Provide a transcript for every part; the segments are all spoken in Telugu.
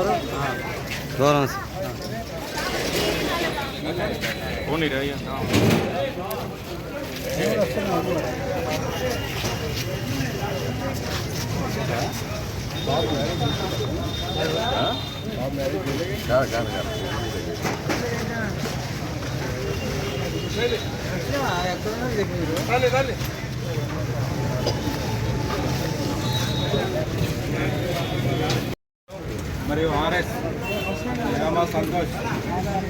దూరం మరియు ఆర్ఎస్ యామా సంతోష్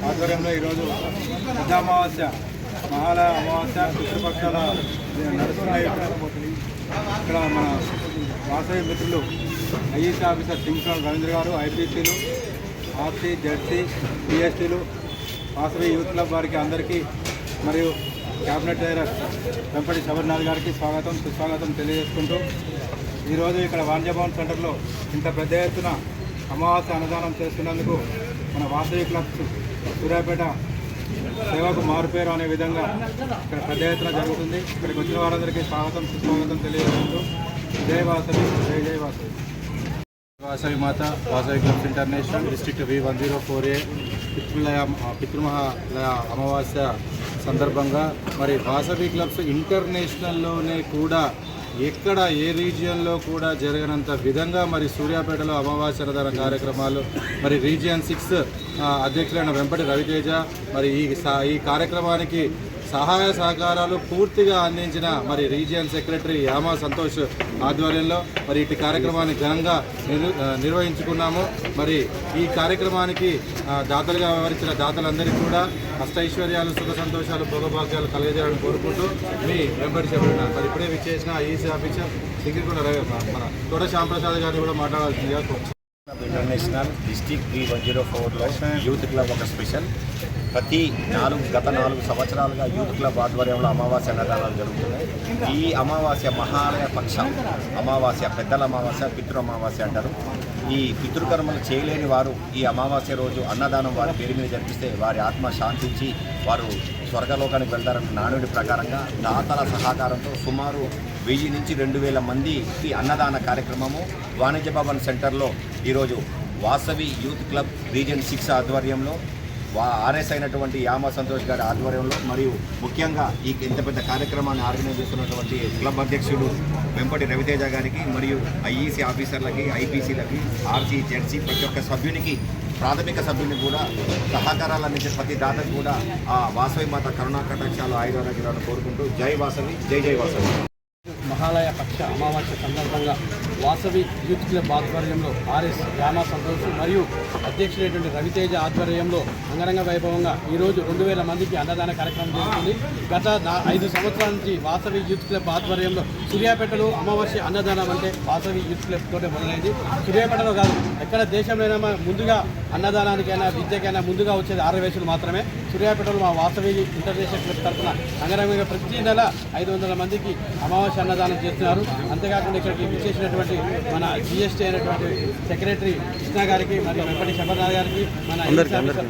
ఆధ్వర్యంలో ఈరోజు పెద్ద అమావాస్య మహాలయ అమావాస్య పితృపక్షాల నడుస్తున్నాయి. ఇక్కడ మన వాసవి మిత్రులు ఐఈసీ ఆఫీసర్ సింగ్సన్ రవీంద్ర గారు, ఐపీసీలు, ఆర్సీ, జెడ్సీ, పిఎస్టీలు, వాసవి యూత్ క్లబ్ వారికి అందరికీ మరియు క్యాబినెట్ డైరెక్టర్ వెంపటి శబరినాథ్ గారికి స్వాగతం సుస్వాగతం తెలియజేసుకుంటూ ఈరోజు ఇక్కడ వాణిజ్యభవన్ సెంటర్లో ఇంత పెద్ద ఎత్తున అమావాస్య అన్నదానం చేస్తున్నందుకు మన వాసవి క్లబ్స్ సూర్యాపేట సేవకు మారుపేరు అనే విధంగా ఇక్కడ పెద్ద ఎత్తున జరుగుతుంది. ఇక్కడికి వచ్చిన వారందరికీ స్వాగతం సుస్వాగతం తెలియజేసుకుంటూ జై వాసవి, జై జై వాసవి. వాసవి మాత Vasavi clubs international district V104A పితృమహాలయ అమావాస్య సందర్భంగా మరి వాసవి క్లబ్స్ ఇంటర్నేషనల్లోనే కూడా ఎక్కడ ఏ రీజియన్లో కూడా జరగనంత విధంగా మరి సూర్యాపేటలో అమావాస్య అన్నదాన కార్యక్రమాలు మరి రీజియన్ 6 అధ్యక్షులైన వెంపటి రవితేజ మరి ఈ కార్యక్రమానికి సహాయ సహకారాలు పూర్తిగా అందించిన మరి రీజియన్ సెక్రటరీ యామా సంతోష్ ఆధ్వర్యంలో మరి ఇటు కార్యక్రమాన్ని ఘనంగా నిర్వహించుకున్నాము. మరి ఈ కార్యక్రమానికి దాతలుగా వ్యవహరించిన దాతలందరికీ కూడా అష్టైశ్వర్యాలు, సుఖ సంతోషాలు, భోగభాగ్యాలు కలగజేయాలని కోరుకుంటూ మీ వెంబడి చెప్పినారు. మరి ఇప్పుడే విచ్చేసిన ఈసీ ఆఫీసర్ సింగిరికొండ మన తోట శ్యాంప్రసాద్ గారిని కూడా మాట్లాడాల్సిందిగా కోరుతున్నాను. ఇంటర్నేషనల్ డిస్ట్రిక్ట్ V104లో యూత్ క్లబ్ ఒక స్పెషల్. గత 4 సంవత్సరాలుగా యూత్ క్లబ్ ఆధ్వర్యంలో అమావాస్య అన్నదానాలు జరుగుతున్నాయి. ఈ అమావాస్య మహాలయ పక్షం అమావాస్య, పెద్దల అమావాస్య, పితృ అమావాస్య అంటారు. ఈ పితృకర్మలు చేయలేని వారు ఈ అమావాస్య రోజు అన్నదానం వారి పేరు మీద జరిపిస్తే వారి ఆత్మ శాంతించి వారు స్వర్గలోకానికి వెళ్తారన్న నానుడి ప్రకారంగా దాతల సహకారంతో సుమారు 1000 నుంచి 2000 మందికి అన్నదాన కార్యక్రమము వాణిజ్య భవన్ సెంటర్లో ఈరోజు వాసవి యూత్ క్లబ్ రీజియన్ 6 ఆధ్వర్యంలో ఆర్ఎస్ అయినటువంటి యామా సంతోష్ గారి ఆధ్వర్యంలో మరియు ముఖ్యంగా ఈ ఇంత పెద్ద కార్యక్రమాన్ని ఆర్గనైజ్ చేస్తున్నటువంటి క్లబ్ అధ్యక్షుడు వెంపటి రవితేజ గారికి మరియు ఐఈసీ ఆఫీసర్లకి, ఐపీసీలకి, ఆర్సీ, జెడ్సీ ప్రతి ఒక్క సభ్యునికి, ప్రాథమిక సభ్యుని కూడా సహకారాలు అందించే ప్రతి దాతకు కూడా ఆ వాసవి మాత కరుణా కటాక్షాలు ఆయుధాలను కోరుకుంటూ జై వాసవి, జై జై వాసవి. మహాలయ పక్ష అమావాస్య సందర్భంగా వాసవి యూత్ క్లబ్ ఆధ్వర్యంలో ఆర్ఎస్ యామా సంతోష్ మరియు అధ్యక్షుడైనటువంటి రవితేజ ఆధ్వర్యంలో అంగరంగ వైభవంగా ఈరోజు 2000 మందికి అన్నదాన కార్యక్రమం జరుగుతుంది. గత 5 సంవత్సరాల నుంచి వాసవి యూత్ క్లబ్ ఆధ్వర్యంలో సూర్యాపేటలో అమావాస్య అన్నదానం అంటే వాసవి యూత్ క్లబ్ తోటే మొదలైంది. సూర్యాపేటలో కాదు, ఎక్కడ దేశంలో ముందుగా అన్నదానానికైనా విద్యకైనా ముందుగా వచ్చేది ఆర్యవేశులు మాత్రమే. సూర్యాపేటలో మా వాసవి ఇంటర్నేషనల్ క్లబ్ తరఫున అంగరంగంగా ప్రతి నెల 500 మందికి అమావాస్య అన్నదానం చేస్తున్నారు. అంతేకాకుండా ఇక్కడికి విచ్చేసినటువంటి మన జిఎస్టీ అయినటువంటి సెక్రటరీ కృష్ణ గారికి, మరియు వెంపటి శబరినాథ్ గారికి, మన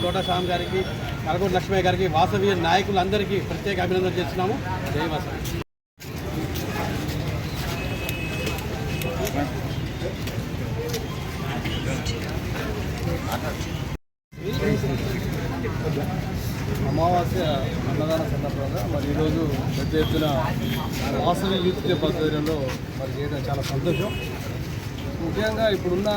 తోట శ్యామ్ గారికి, కలగూరు లక్ష్మయ్య గారికి, వాసవి నాయకులందరికీ ప్రత్యేక అభినందన చేస్తున్నాము. జై వాసవి. అమావాస్య అన్నదాన సందర్భంగా మరి ఈరోజు పెద్ద ఎత్తున వాసవి యూత్ క్లబ్ ఆధ్వర్యంలో మరి చేయడం చాలా సంతోషం. ముఖ్యంగా ఇప్పుడున్న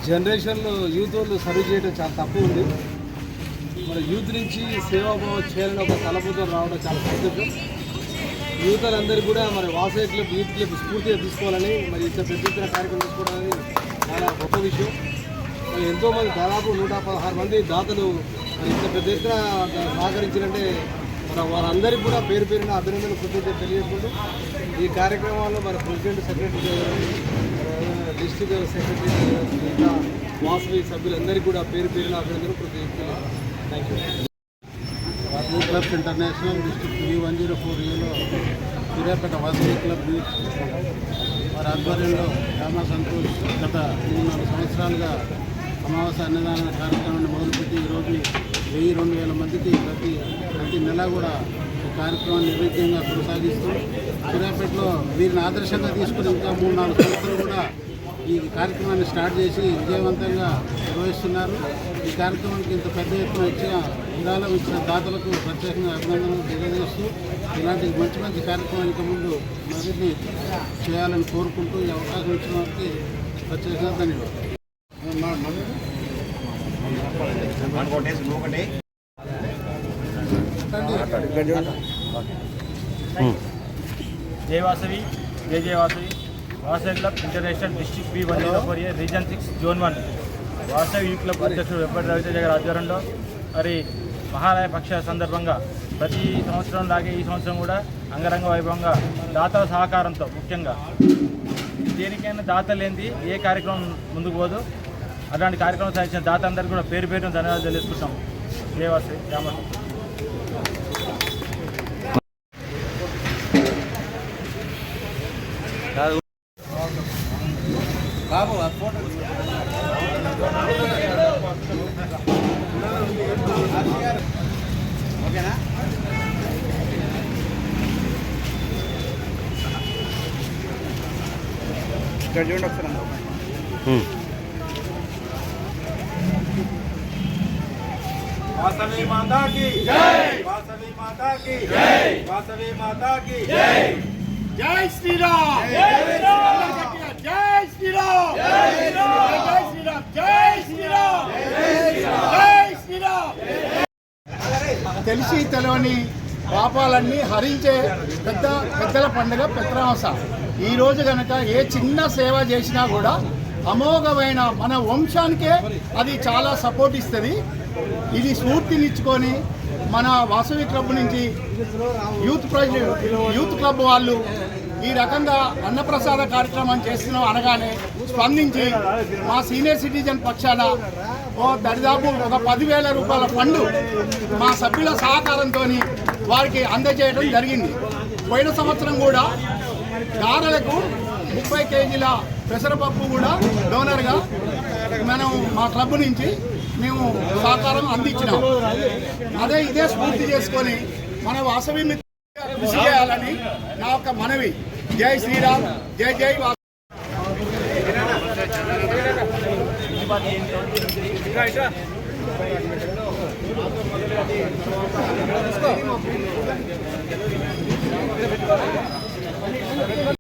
జనరేషన్లో యూత్ వాళ్ళు సర్వీస్ చేయడం చాలా తక్కువ ఉంది. మరి యూత్ నుంచి సేవాభావం చేయాలని ఒక తలపుతో రావడం చాలా సంతోషం. యూత్ వాళ్ళందరికీ కూడా మరి వాసవి క్లబ్ యూత్ క్లబ్ స్ఫూర్తిగా తీసుకోవాలని, మరి ఇంత పెద్ద ఎత్తున కార్యక్రమం తీసుకోవడానికి చాలా గొప్ప విషయం. మరి ఎంతోమంది దాదాపు 116 మంది దాతలు మరి ఇంత పెద్ద ఎత్తున సహకరించారంటే మన వారందరికీ కూడా పేరు పేరున అభినందనలు కృతజ్ఞతలు తెలియజేసుకుంటూ ఈ కార్యక్రమాల్లో మరి ప్రెసిడెంట్, సెక్రటరీ, డిస్ట్రిక్ట్ సెక్రటరీ, ఇంకా వాసవి సభ్యులందరికీ కూడా పేరు పేరున అభినందనలు కృతజ్ఞతలు. Thank you. Vasavi clubs international district V104Aలో సూర్యాపేట వాసవి క్లబ్ వారి ఆధ్వర్యంలో యామా సంతోష్ గత 3-4 సంవత్సరాలుగా అమావాస్య అన్నదాన కార్యక్రమాన్ని మొదలుపెట్టి ఈరోజు 1000-2000 మందికి ప్రతి నెల కూడా ఈ కార్యక్రమాన్ని నిర్విఘ్నంగా కొనసాగిస్తూ సూర్యాపేటలో వీరిని ఆదర్శంగా తీసుకుని ఇంకా 3-4 సంవత్సరాలు కూడా ఈ కార్యక్రమాన్ని స్టార్ట్ చేసి విజయవంతంగా నిర్వహిస్తున్నారు. ఈ కార్యక్రమానికి ఇంత పెద్ద ఎత్తున విరాళం ఇచ్చిన దాతలకు ప్రత్యేకంగా అభినందనలు తెలియజేస్తూ ఇలాంటి మంచి మంచి కార్యక్రమానికి ముందు మరిన్ని చేయాలని కోరుకుంటూ ఈ అవకాశం ఇచ్చిన వారికి ప్రత్యేకంగా ధన్యవాదాలు. जय वासवी जय जय Vasavi Vasavi club international district B104 reason 6 zone 1 Vasavi youth club అధ్యక్షుడు వెంపటి రవితేజ గారి ఆధ్వర్యంలో మరి మహాలయ పక్ష సందర్భంగా ప్రతి సంవత్సరం లాగే ఈ సంవత్సరం కూడా అంగరంగ వైభవంగా దాతల సహకారంతో ముఖ్యంగా దేనికైనా దాత లేనిది ఏ కార్యక్రమం ముందుకు పోదు. అలాంటి కార్యక్రమం సాధించిన దాత అందరికీ కూడా పేరు పేరున ధన్యవాదాలు తెలుసుకుంటాం. జయ వాసవి రామరావు. ఇక్కడ చూడండి ఒకసారి. वासवी माता की जय, वासवी माता की जय, वासवी माता की जय. जय श्री राम, जय श्री राम, जय श्री राम, जय श्री राम, जय श्री राम, जय श्री राम, जय श्री राम. తెలిసి తెలియని పాపాలన్నీ హరించే పెద్దల పండుగ పెత్రామస. ఈరోజు కనుక ఏ చిన్న సేవ చేసినా కూడా అమోఘమైన మన వంశానికే అది చాలా సపోర్ట్ ఇస్తుంది. ఇది స్ఫూర్తినిచ్చుకొని మన వాసవి క్లబ్ నుంచి యూత్ క్లబ్ వాళ్ళు ఈ రకంగా అన్నప్రసాద కార్యక్రమం చేస్తున్నాం అనగానే స్పందించి మా సీనియర్ సిటిజన్ పక్షాన దరిదాపు ఒక 10,000 రూపాయల ఫండ్ మా సభ్యుల సహకారంతో వారికి అందజేయడం జరిగింది. పోయిన సంవత్సరం కూడా గారెలకు 30 కేజీల పెసరపప్పు కూడా డోనర్గా మనం మా క్లబ్ నుంచి మేము సహకారం అందించినాం. ఇదే స్ఫూర్తి చేసుకొని మన వాసవి మిత్రులుగా కృషి చేయాలని నా యొక్క మనవి. జై శ్రీరామ్, జై జై వాసవి.